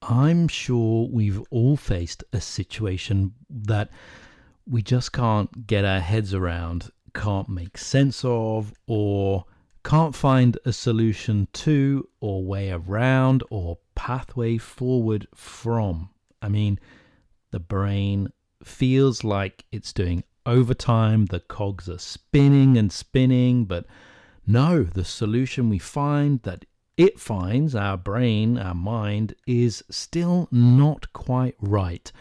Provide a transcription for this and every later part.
I'm sure we've all faced a situation that we just can't get our heads around, can't make sense of, or can't find a solution to, or way around, or pathway forward from. I mean, the brain feels like it's doing overtime, the cogs are spinning and spinning, but no, the solution we find, that it finds, our brain, our mind, is still not quite right.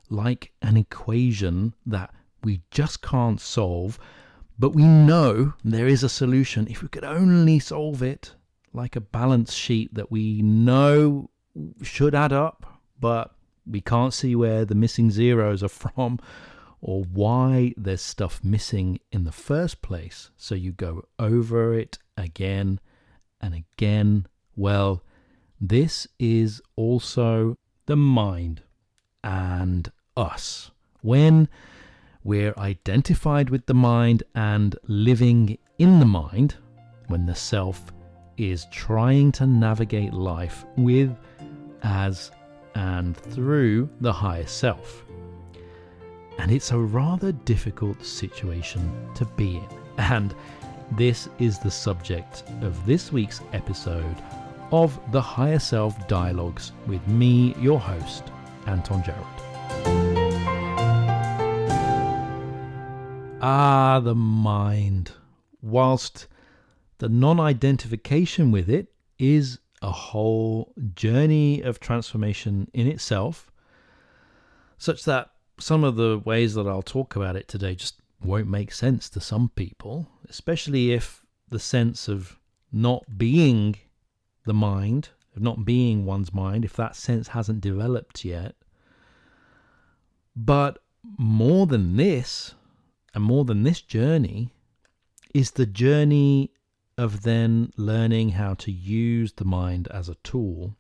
Like an equation that we just can't solve, but we know there is a solution if we could only solve it. Like a balance sheet that we know should add up, but we can't see where the missing zeros are from, or why there's stuff missing in the first place. So you go over it again and again. Well, this is also the mind and us. When we're identified with the mind and living in the mind, when the self is trying to navigate life with, as, and through the higher self. And it's a rather difficult situation to be in. And this is the subject of this week's episode of the Higher Self Dialogues with me, your host, Anton Jarrett. The mind. Whilst the non-identification with it is a whole journey of transformation in itself, such that some of the ways that I'll talk about it today just won't make sense to some people, especially if the sense of not being the mind, of not being one's mind, if that sense hasn't developed yet. But more than this, and more than this journey, is the journey of then learning how to use the mind as a tool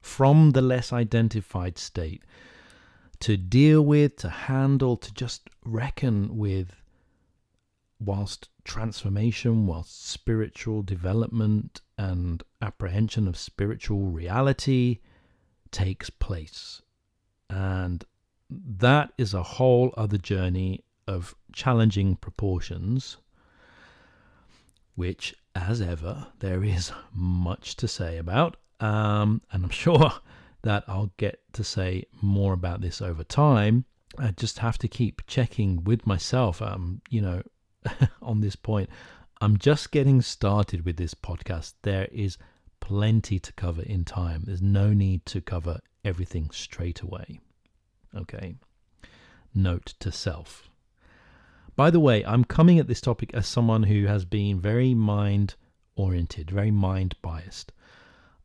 from the less identified state to deal with, to handle, to just reckon with, whilst transformation, whilst spiritual development and apprehension of spiritual reality takes place. And that is a whole other journey of challenging proportions, which, as ever, there is much to say about. And I'm sure that I'll get to say more about this over time. I just have to keep checking with myself, on this point. I'm just getting started with this podcast. There is plenty to cover in time. There's no need to cover everything straight away. Okay. Note to self. By the way, I'm coming at this topic as someone who has been very mind-oriented, very mind-biased.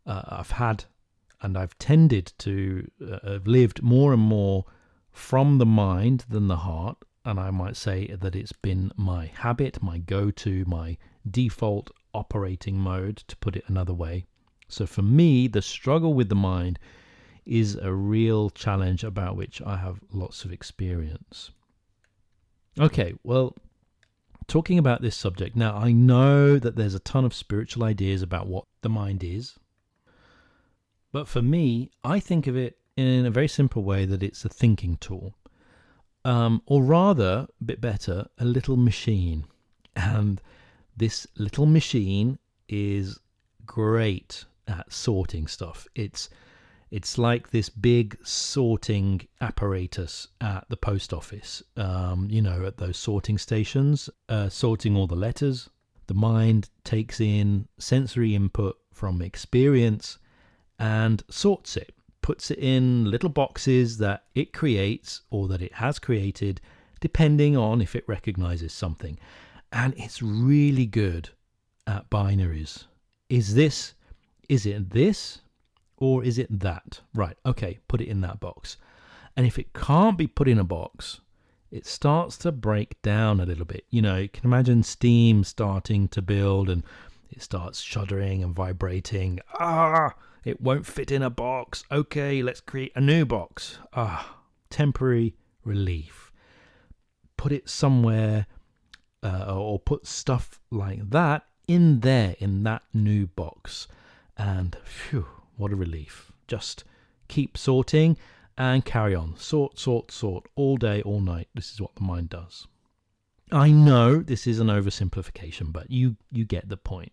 I've tended to have lived more and more from the mind than the heart, and I might say that it's been my habit, my go-to, my default operating mode, to put it another way. So for me, the struggle with the mind is a real challenge about which I have lots of experience. Okay, well, talking about this subject, now I know that there's a ton of spiritual ideas about what the mind is, but for me, I think of it in a very simple way, that it's a thinking tool. Or rather, a bit better, a little machine. And this little machine is great at sorting stuff. It's like this big sorting apparatus at the post office, at those sorting stations, sorting all the letters. The mind takes in sensory input from experience and sorts it, puts it in little boxes that it creates or that it has created, depending on if it recognizes something. And it's really good at binaries. Is it this, or is it that? Right, okay, put it in that box. And if it can't be put in a box, it starts to break down a little bit. You can imagine steam starting to build and it starts shuddering and vibrating. It won't fit in a box. Okay, let's create a new box. Temporary relief. Put it somewhere, or put stuff like that in there, in that new box. And phew, what a relief. Just keep sorting and carry on. Sort, sort, sort, all day, all night. This is what the mind does. I know this is an oversimplification, but you get the point.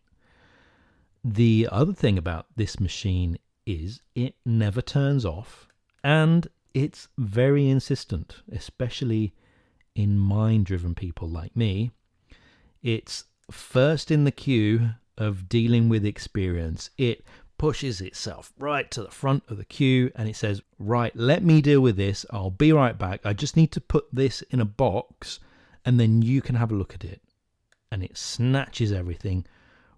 The other thing about this machine is it never turns off, and it's very insistent, especially in mind-driven people like me. It's first in the queue of dealing with experience. It pushes itself right to the front of the queue and it says, right, let me deal with this. I'll be right back. I just need to put this in a box and then you can have a look at it. And it snatches everything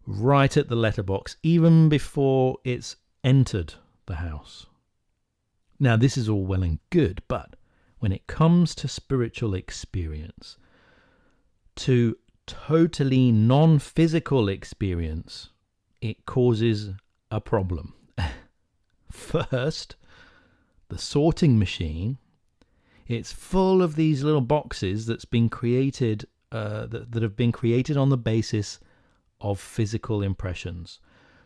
right at the letterbox, even before it's entered the house. Now, this is all well and good, but when it comes to spiritual experience, to totally non-physical experience, it causes a problem. First, the sorting machine, it's full of these little boxes that's been created, that have been created on the basis of physical impressions.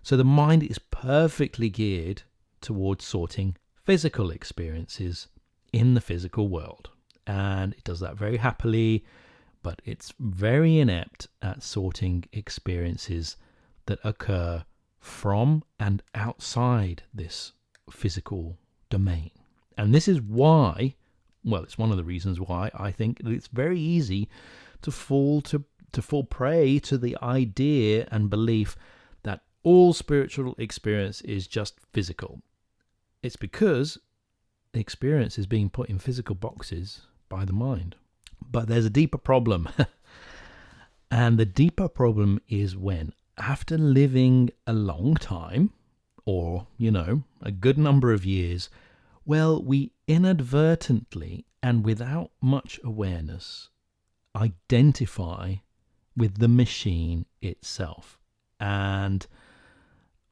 So the mind is perfectly geared towards sorting physical experiences in the physical world. And it does that very happily, but it's very inept at sorting experiences that occur from and outside this physical domain. And this is why, well, it's one of the reasons why I think that it's very easy to fall prey to the idea and belief that all spiritual experience is just physical. It's because the experience is being put in physical boxes by the mind. But there's a deeper problem. And the deeper problem is when, after living a long time, or, a good number of years, well, we inadvertently and without much awareness identify with the machine itself. And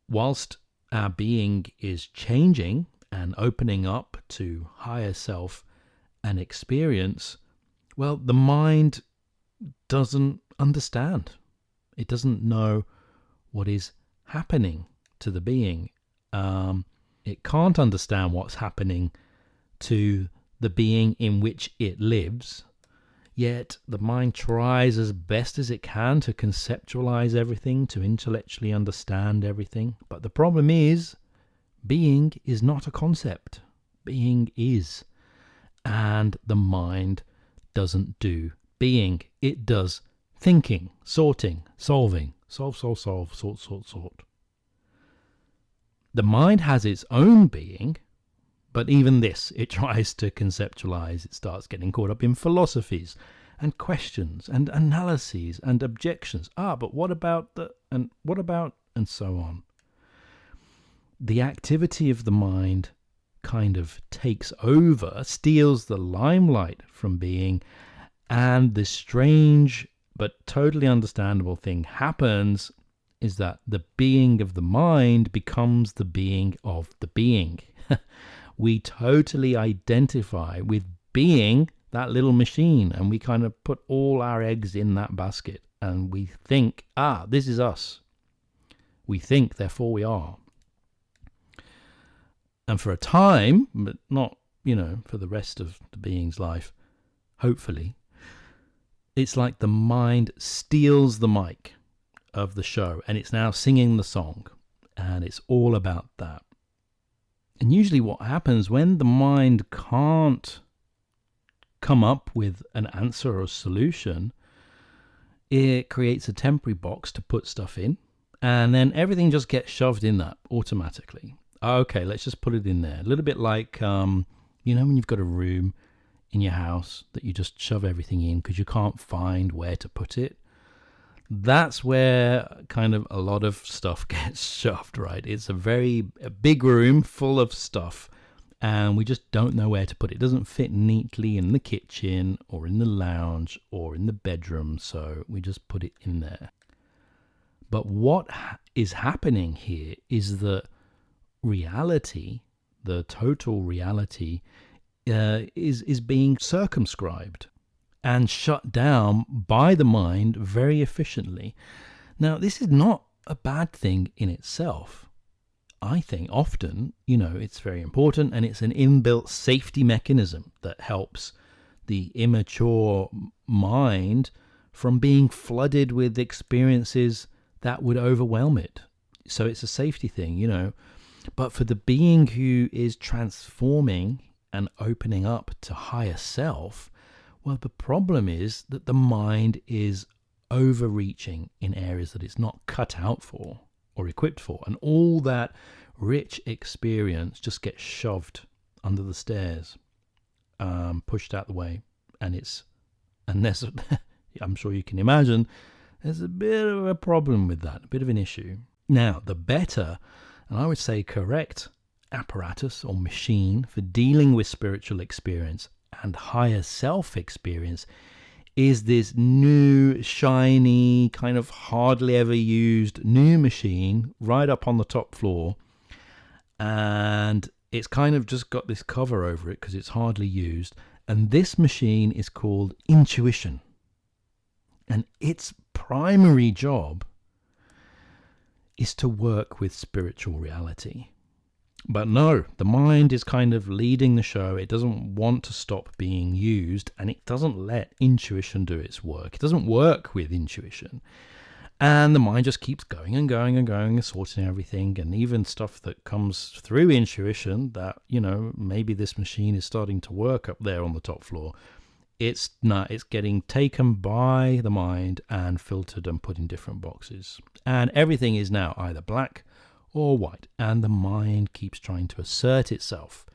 whilst our being is changing and opening up to higher self and experience, well, the mind doesn't understand. It doesn't know what is happening to the being. It can't understand what's happening to the being in which it lives. Yet the mind tries as best as it can to conceptualize everything, to intellectually understand everything. But the problem is, being is not a concept. Being is. And the mind doesn't do being. It does thinking, sorting, solving. Solve, solve, solve, sort, sort, sort. The mind has its own being, but even this, it tries to conceptualize. It starts getting caught up in philosophies and questions and analyses and objections. But what about and so on. The activity of the mind kind of takes over, steals the limelight from being, and this strange but totally understandable thing happens is that the being of the mind becomes the being of the being. We totally identify with being that little machine, and we kind of put all our eggs in that basket, and we think, this is us. We think, therefore we are. And for a time, but not, for the rest of the being's life, hopefully, it's like the mind steals the mic of the show and it's now singing the song, and it's all about that. And usually what happens when the mind can't come up with an answer or a solution, it creates a temporary box to put stuff in, and then everything just gets shoved in that automatically. Okay, let's just put it in there. A little bit like, when you've got a room in your house that you just shove everything in because you can't find where to put it. That's where kind of a lot of stuff gets shoved, right? It's a big room full of stuff, and we just don't know where to put it. It doesn't fit neatly in the kitchen or in the lounge or in the bedroom, so we just put it in there. But what is happening here is that reality, the total reality, is being circumscribed and shut down by the mind very efficiently. Now, this is not a bad thing in itself. I think often, it's very important, and it's an inbuilt safety mechanism that helps the immature mind from being flooded with experiences that would overwhelm it. So it's a safety thing. But for the being who is transforming and opening up to higher self, well, the problem is that the mind is overreaching in areas that it's not cut out for or equipped for. And all that rich experience just gets shoved under the stairs, pushed out the way. And there's, I'm sure you can imagine, there's a bit of a problem with that, a bit of an issue. Now, the better, and I would say correct, apparatus or machine for dealing with spiritual experience and higher self experience is this new, shiny, kind of hardly ever used new machine right up on the top floor. And it's kind of just got this cover over it because it's hardly used. And this machine is called intuition. And its primary job is to work with spiritual reality. But no, the mind is kind of leading the show. It doesn't want to stop being used, and it doesn't let intuition do its work. It doesn't work with intuition. And the mind just keeps going and going and going and sorting everything, and even stuff that comes through intuition that, maybe this machine is starting to work up there on the top floor. It's not. It's getting taken by the mind and filtered and put in different boxes. And everything is now either black or white. And the mind keeps trying to assert itself,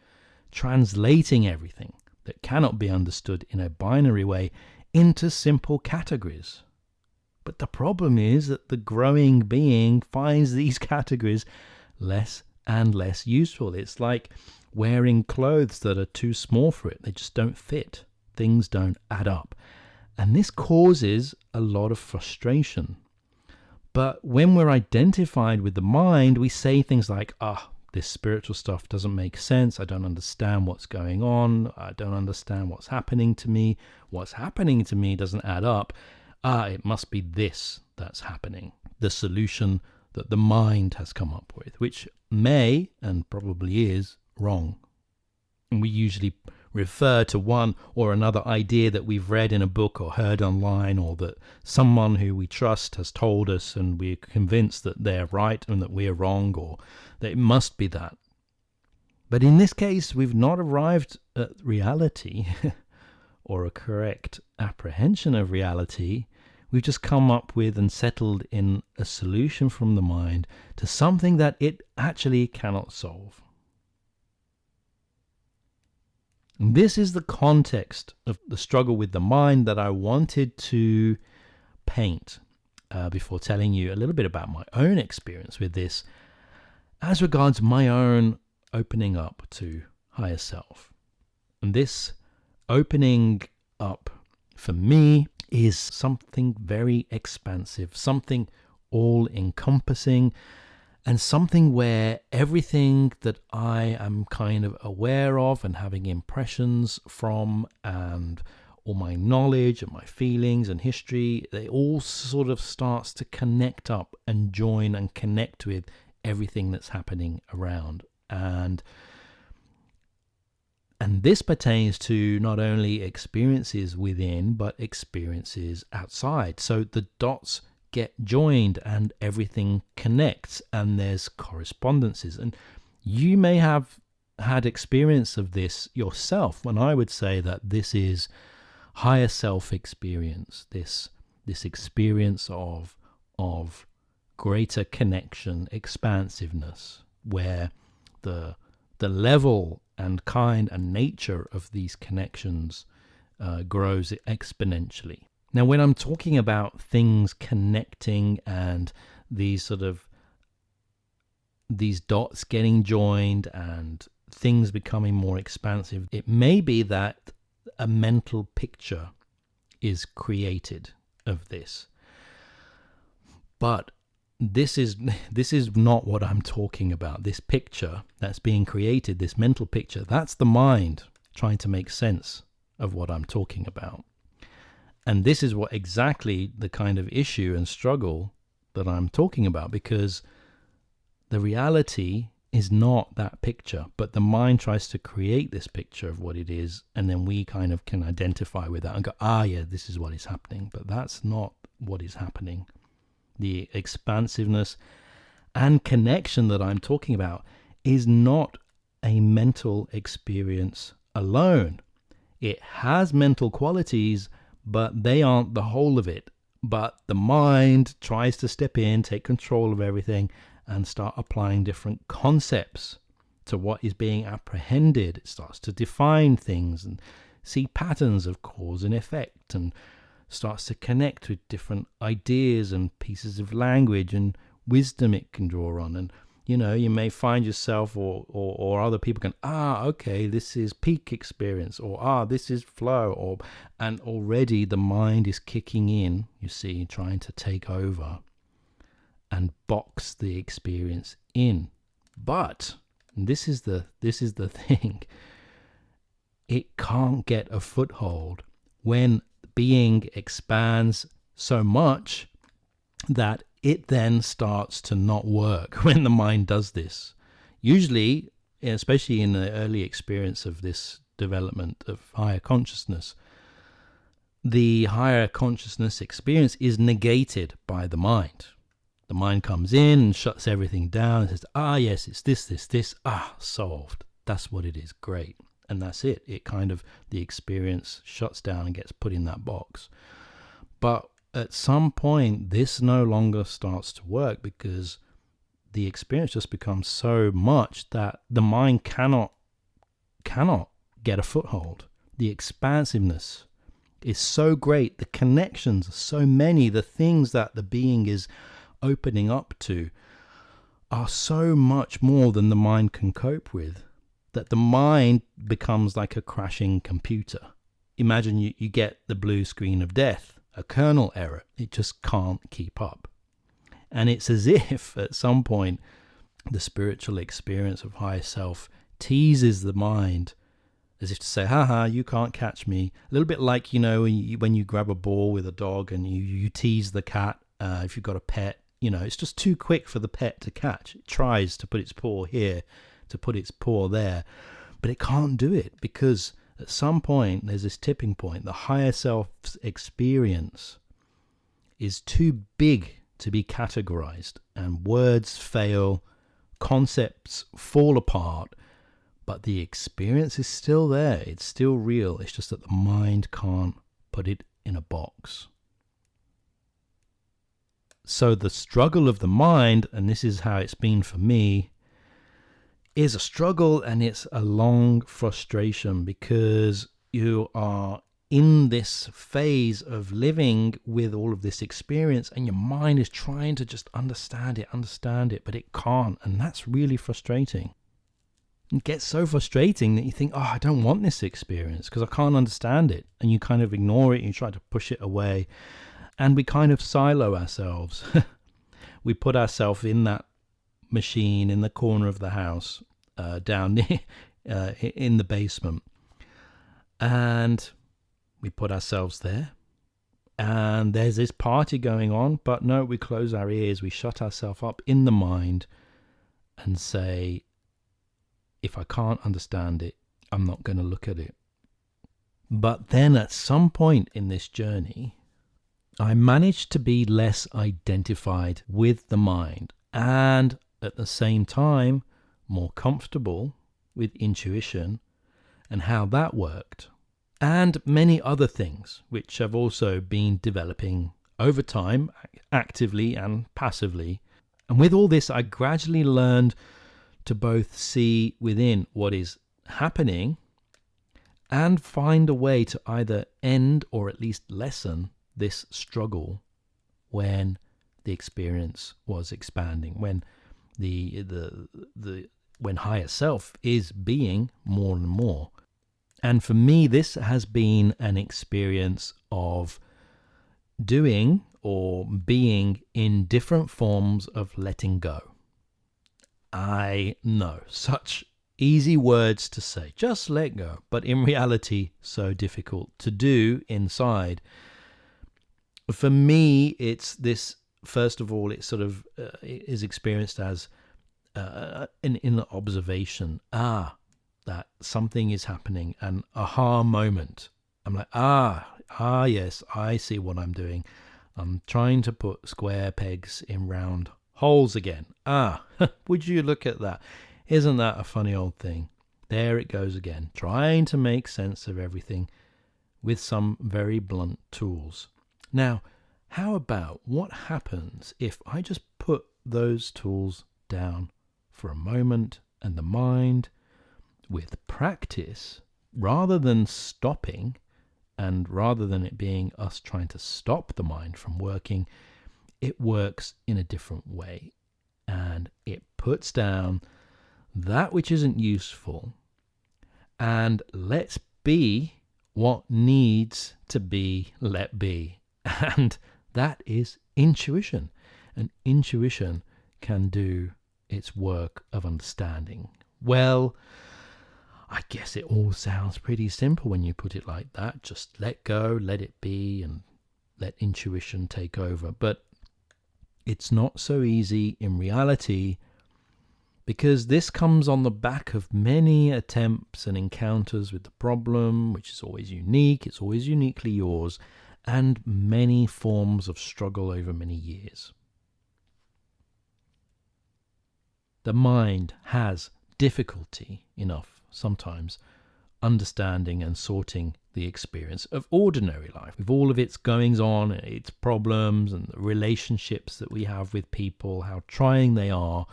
translating everything that cannot be understood in a binary way into simple categories. But the problem is that the growing being finds these categories less and less useful. It's like wearing clothes that are too small for it. They just don't fit. Things don't add up. And this causes a lot of frustration. But when we're identified with the mind, we say things like, this spiritual stuff doesn't make sense. I don't understand what's going on. I don't understand what's happening to me. What's happening to me doesn't add up. It must be this that's happening. The solution that the mind has come up with, which may and probably is wrong. And we usually refer to one or another idea that we've read in a book or heard online, or that someone who we trust has told us, and we're convinced that they're right and that we're wrong, or that it must be that. But in this case, we've not arrived at reality or a correct apprehension of reality. We've just come up with and settled in a solution from the mind to something that it actually cannot solve. This is the context of the struggle with the mind that I wanted to paint before telling you a little bit about my own experience with this as regards my own opening up to higher self. And this opening up for me is something very expansive, something all-encompassing, and something where everything that I am kind of aware of and having impressions from, and all my knowledge and my feelings and history, they all sort of starts to connect up and join and connect with everything that's happening around. And this pertains to not only experiences within, but experiences outside. So the dots get joined and everything connects, and there's correspondences. And you may have had experience of this yourself, when I would say that this is higher self experience, this experience of greater connection, expansiveness, where the level and kind and nature of these connections grows exponentially. Now, when I'm talking about things connecting and these dots getting joined and things becoming more expansive, it may be that a mental picture is created of this. But this is not what I'm talking about. This picture that's being created, this mental picture, that's the mind trying to make sense of what I'm talking about. And this is what exactly the kind of issue and struggle that I'm talking about, because the reality is not that picture, but the mind tries to create this picture of what it is, and then we kind of can identify with that and go, yeah, this is what is happening. But that's not what is happening. The expansiveness and connection that I'm talking about is not a mental experience alone. It has mental qualities, but they aren't the whole of it. But the mind tries to step in, take control of everything, and start applying different concepts to what is being apprehended. It starts to define things and see patterns of cause and effect, and starts to connect with different ideas and pieces of language and wisdom it can draw on. And you may find yourself or other people can, okay, this is peak experience, or this is flow, and already the mind is kicking in, you see, trying to take over and box the experience in. But this is the thing, it can't get a foothold when being expands so much that it then starts to not work when the mind does this. Usually, especially in the early experience of this development of higher consciousness, the higher consciousness experience is negated by the mind. The mind comes in and shuts everything down and says, yes, it's this, solved. That's what it is, great. And that's it. It kind of, the experience shuts down and gets put in that box. But at some point, this no longer starts to work because the experience just becomes so much that the mind cannot get a foothold. The expansiveness is so great. The connections are so many. The things that the being is opening up to are so much more than the mind can cope with, that the mind becomes like a crashing computer. Imagine you get the blue screen of death, a kernel error. It just can't keep up. And it's as if at some point the spiritual experience of higher self teases the mind, as if to say, you can't catch me. A little bit like, when you grab a ball with a dog and you tease the cat, if you've got a pet, it's just too quick for the pet to catch. It tries to put its paw here, to put its paw there, but it can't do it because at some point there's this tipping point. The higher self's experience is too big to be categorized, and words fail, concepts fall apart, but the experience is still there. It's still real. It's just that the mind can't put it in a box. So the struggle of the mind, and this is how it's been for me, is a struggle, and it's a long frustration because you are in this phase of living with all of this experience and your mind is trying to just understand it, but it can't. And that's really frustrating. It gets so frustrating that you think, I don't want this experience because I can't understand it. And you kind of ignore it and you try to push it away. And we kind of silo ourselves. We put ourselves in that machine in the corner of the house, down near, in the basement. And we put ourselves there. And there's this party going on. But no, we close our ears. We shut ourselves up in the mind and say, if I can't understand it, I'm not going to look at it. But then at some point in this journey, I managed to be less identified with the mind and at the same time more comfortable with intuition and how that worked, and many other things which have also been developing over time, actively and passively. And with all this, I gradually learned to both see within what is happening and find a way to either end or at least lessen this struggle when the experience was expanding, when when higher self is being more and more. And for me, this has been an experience of doing or being in different forms of letting go. I know, such easy words to say, just let go, but in reality, so difficult to do inside. For me, it's this, first of all, it sort of is experienced as in the observation, that something is happening, an aha moment. I'm like, yes, I see what I'm doing. I'm trying to put square pegs in round holes again. Would you look at that? Isn't that a funny old thing? There it goes again, trying to make sense of everything with some very blunt tools. Now, how about what happens if I just put those tools down for a moment, and the mind, with practice, rather than stopping, and rather than it being us trying to stop the mind from working, it works in a different way. And it puts down that which isn't useful and lets be what needs to be let be. And that is intuition. And intuition can do its work of understanding. Well, I guess it all sounds pretty simple when you put it like that. Just let go, let it be, and let intuition take over. But it's not so easy in reality, because this comes on the back of many attempts and encounters with the problem, which is always unique, it's always uniquely yours, and many forms of struggle over many years. The mind has difficulty enough sometimes understanding and sorting the experience of ordinary life, with all of its goings on, its problems, and the relationships that we have with people, how trying they are.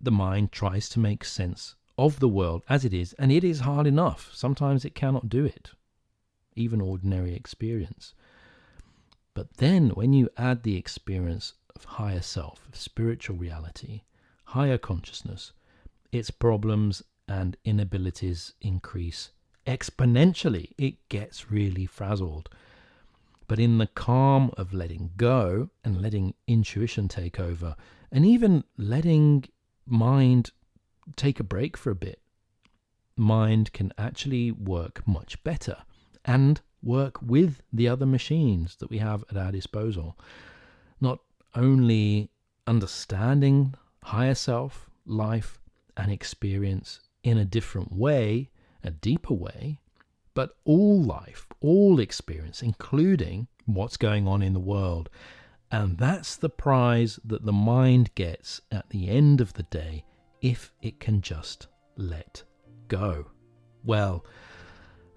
The mind tries to make sense of the world as it is, and it is hard enough. Sometimes it cannot do it, even ordinary experience. But then when you add the experience of higher self, of spiritual reality, higher consciousness, its problems and inabilities increase exponentially. It gets really frazzled. But in the calm of letting go and letting intuition take over, and even letting mind take a break for a bit, mind can actually work much better and work with the other machines that we have at our disposal. Not only understanding higher self, life, and experience in a different way, a deeper way, but all life, all experience, including what's going on in the world. And that's the prize that the mind gets at the end of the day, if it can just let go. Well,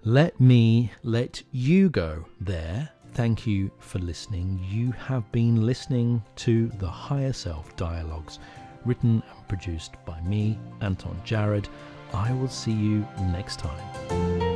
let me let you go there. Thank you for listening. You have been listening to the Higher Self Dialogues, written and produced by me, Anton Jarrod. I will see you next time.